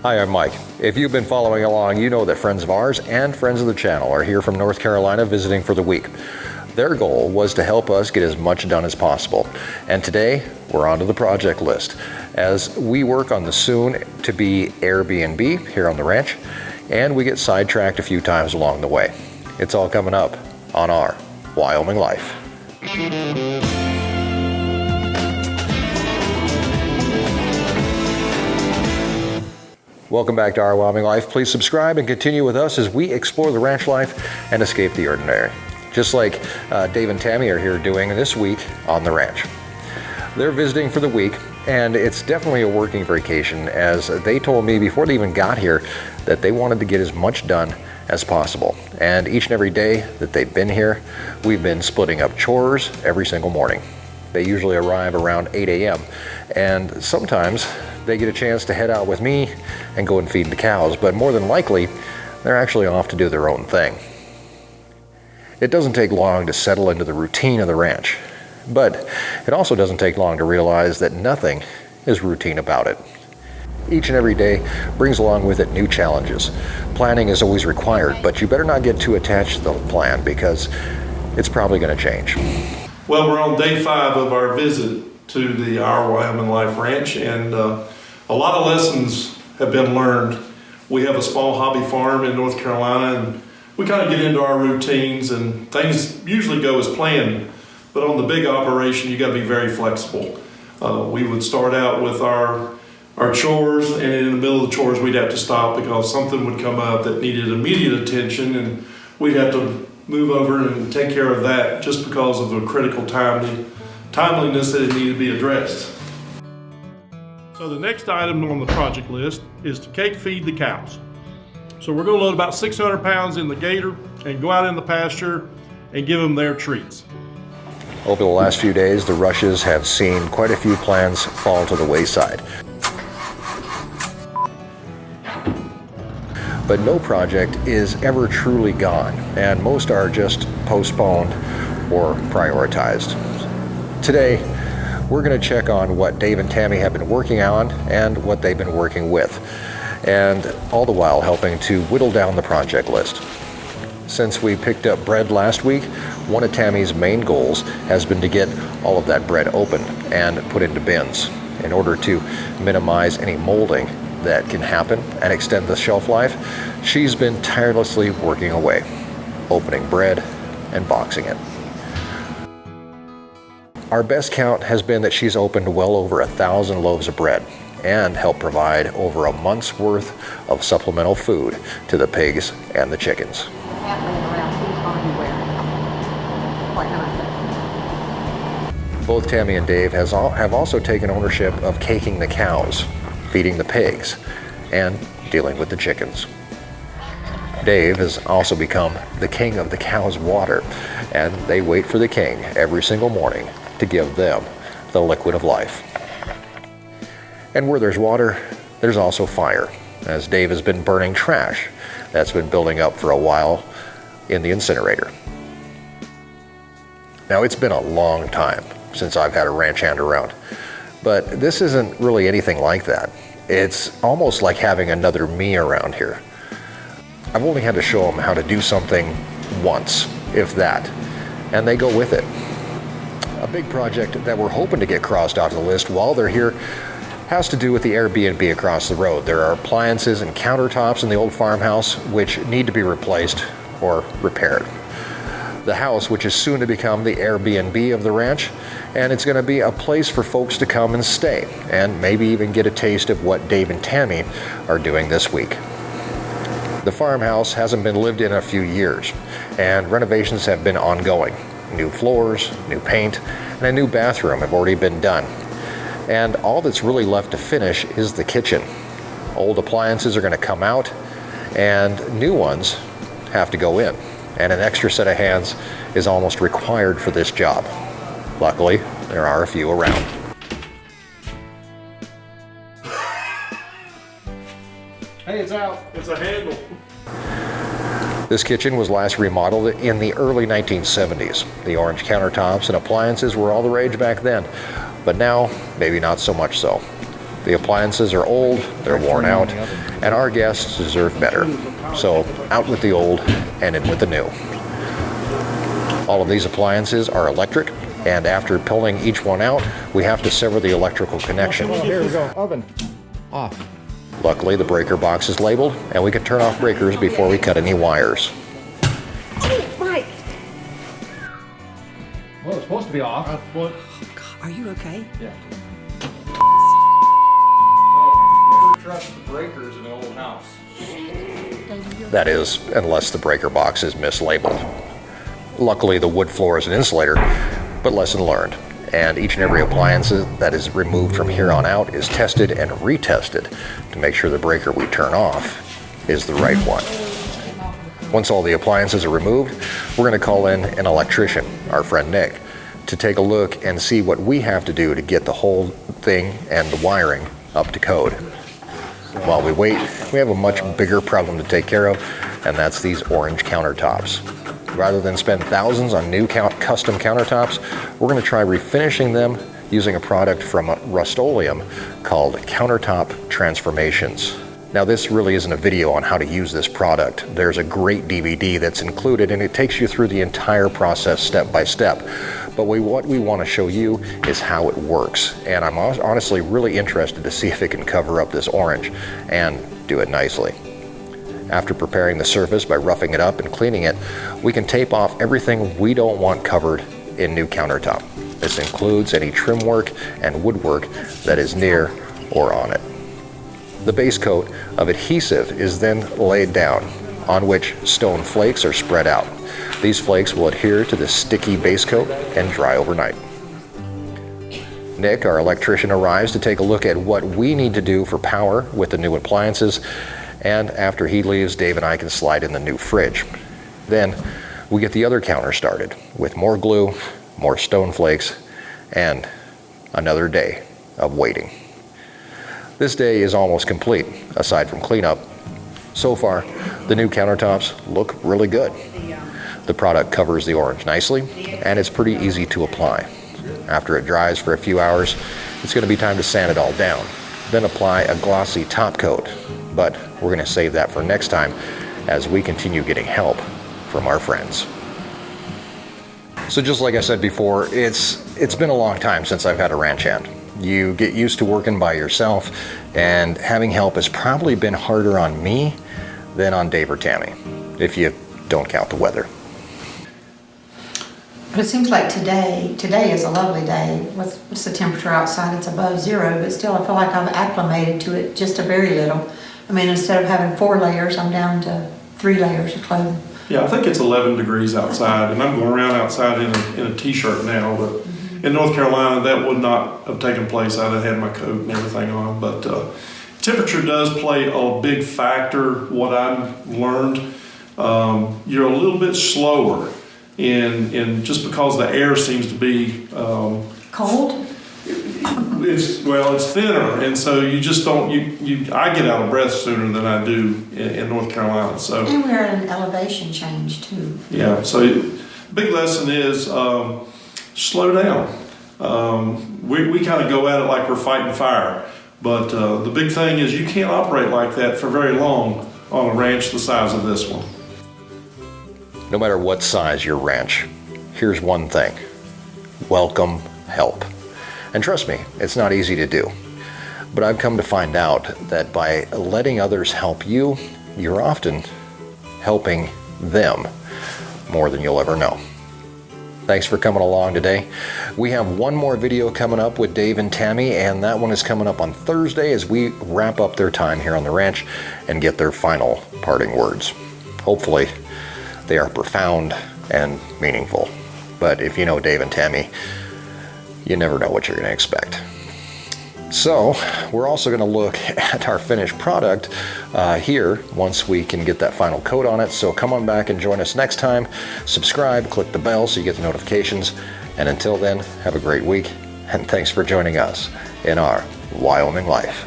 Hi, I'm Mike. If you've been following along, you know that friends of ours and friends of the channel are here from North Carolina visiting for the week. Their goal was to help us get as much done as possible. And today, we're onto the project list as we work on the soon-to-be Air BnB here on the ranch, and we get sidetracked a few times along the way. It's all coming up on Our Wyoming Life. Welcome back to Our Wyoming Life. Please subscribe and continue with us as we explore the ranch life and escape the ordinary. Just like Dave and Tammy are here doing this week on the ranch. They're visiting for the week, and it's definitely a working vacation, as they told me before they even got here that they wanted to get as much done as possible. And each and every day that they've been here, we've been splitting up chores every single morning. They usually arrive around 8 a.m. and sometimes they get a chance to head out with me and go and feed the cows, but more than likely, they're actually off to do their own thing. It doesn't take long to settle into the routine of the ranch, but it also doesn't take long to realize that nothing is routine about it. Each and every day brings along with it new challenges. Planning is always required, but you better not get too attached to the plan because it's probably going to change. Well, we're on day 5 of our visit to the Our Wyoming Life Ranch, and a lot of lessons have been learned. We have a small hobby farm in North Carolina, and we kind of get into our routines, and things usually go as planned. But on the big operation, you got to be very flexible. We would start out with our chores, and in the middle of the chores, we'd have to stop because something would come up that needed immediate attention, and we'd have to move over and take care of that just because of the critical timeliness that it needed to be addressed. So the next item on the project list is to cake feed the cows. So we're going to load about 600 pounds in the gator and go out in the pasture and give them their treats. Over the last few days, the rushes have seen quite a few plans fall to the wayside. But no project is ever truly gone, and most are just postponed or prioritized. Today, we're going to check on what Dave and Tammy have been working on and what they've been working with, and all the while helping to whittle down the project list. Since we picked up bread last week, one of Tammy's main goals has been to get all of that bread opened and put into bins in order to minimize any molding that can happen and extend the shelf life. She's been tirelessly working away, opening bread and boxing it. Our best count has been that she's opened well over 1,000 loaves of bread and helped provide over a month's worth of supplemental food to the pigs and the chickens. Both Tammy and Dave have also taken ownership of caking the cows, feeding the pigs, and dealing with the chickens. Dave has also become the king of the cow's water, and they wait for the king every single morning to give them the liquid of life. And where there's water, there's also fire, as Dave has been burning trash that's been building up for a while in the incinerator. Now, it's been a long time since I've had a ranch hand around, but this isn't really anything like that. It's almost like having another me around here. I've only had to show them how to do something once, if that, and they go with it. A big project that we're hoping to get crossed off the list while they're here has to do with the Air BnB across the road. There are appliances and countertops in the old farmhouse which need to be replaced or repaired. The house, which is soon to become the Air BnB of the ranch, and it's going to be a place for folks to come and stay, and maybe even get a taste of what Dave and Tammy are doing this week. The farmhouse hasn't been lived in a few years, and renovations have been ongoing. New floors, new paint, and a new bathroom have already been done. And all that's really left to finish is the kitchen. Old appliances are going to come out, and new ones have to go in. And an extra set of hands is almost required for this job. Luckily, there are a few around. Hey, it's out. It's a handle. This kitchen was last remodeled in the early 1970s. The orange countertops and appliances were all the rage back then, but now, maybe not so much so. The appliances are old, they're worn out, and our guests deserve better. So out with the old and in with the new. All of these appliances are electric, and after pulling each one out, we have to sever the electrical connection. Oh, here we go. Oven. Off. Luckily, the breaker box is labeled, and we can turn off breakers before we cut any wires. Mike. Well, it's supposed to be off. Are you okay? Yeah. Never trust the breakers in the old house. That is, unless the breaker box is mislabeled. Luckily, the wood floor is an insulator, but lesson learned. And each and every appliance that is removed from here on out is tested and retested to make sure the breaker we turn off is the right one. Once all the appliances are removed, we're going to call in an electrician, our friend Nick, to take a look and see what we have to do to get the whole thing and the wiring up to code. While we wait, we have a much bigger problem to take care of, and that's these orange countertops. Rather than spend thousands on new custom countertops, we're going to try refinishing them using a product from Rust-Oleum called Countertop Transformations. Now, this really isn't a video on how to use this product. There's a great DVD that's included, and it takes you through the entire process step by step. But what we want to show you is how it works, and I'm honestly really interested to see if it can cover up this orange and do it nicely. After preparing the surface by roughing it up and cleaning it, we can tape off everything we don't want covered in new countertop. This includes any trim work and woodwork that is near or on it. The base coat of adhesive is then laid down, on which stone flakes are spread out. These flakes will adhere to the sticky base coat and dry overnight. Nick, our electrician, arrives to take a look at what we need to do for power with the new appliances, and after he leaves, Dave and I can slide in the new fridge. Then we get the other counter started with more glue, more stone flakes, and another day of waiting. This day is almost complete, aside from cleanup. So far, the new countertops look really good. The product covers the orange nicely, and it's pretty easy to apply. After it dries for a few hours, it's going to be time to sand it all down, then apply a glossy top coat. But we're going to save that for next time as we continue getting help from our friends. So just like I said before, it's been a long time since I've had a ranch hand. You get used to working by yourself, and having help has probably been harder on me than on Dave or Tammy, if you don't count the weather. But it seems like today is a lovely day. What's the temperature outside? It's above zero, but still I feel like I've acclimated to it just a very little. I mean, instead of having 4 layers, I'm down to 3 layers of clothing. Yeah, I think it's 11 degrees outside, and I'm going around outside in a t-shirt now, but in North Carolina, that would not have taken place. I'd have had my coat and everything on, but temperature does play a big factor. What I've learned, you're a little bit slower in just because the air seems to be Cold? It's thinner, and so you just don't. I get out of breath sooner than I do in North Carolina. So And we're at an elevation change too. yeah. So big lesson is slow down. We kind of go at it like we're fighting fire, but the big thing is you can't operate like that for very long on a ranch the size of this one. No matter what size your ranch, here's one thing: welcome help. And trust me, it's not easy to do. But I've come to find out that by letting others help you, you're often helping them more than you'll ever know. Thanks for coming along today. We have one more video coming up with Dave and Tammy, and that one is coming up on Thursday as we wrap up their time here on the ranch and get their final parting words. Hopefully, they are profound and meaningful. But if you know Dave and Tammy, you never know what you're going to expect. So we're also going to look at our finished product here once we can get that final coat on it. So come on back and join us next time. Subscribe, click the bell so you get the notifications. And until then, have a great week. And thanks for joining us in Our Wyoming Life.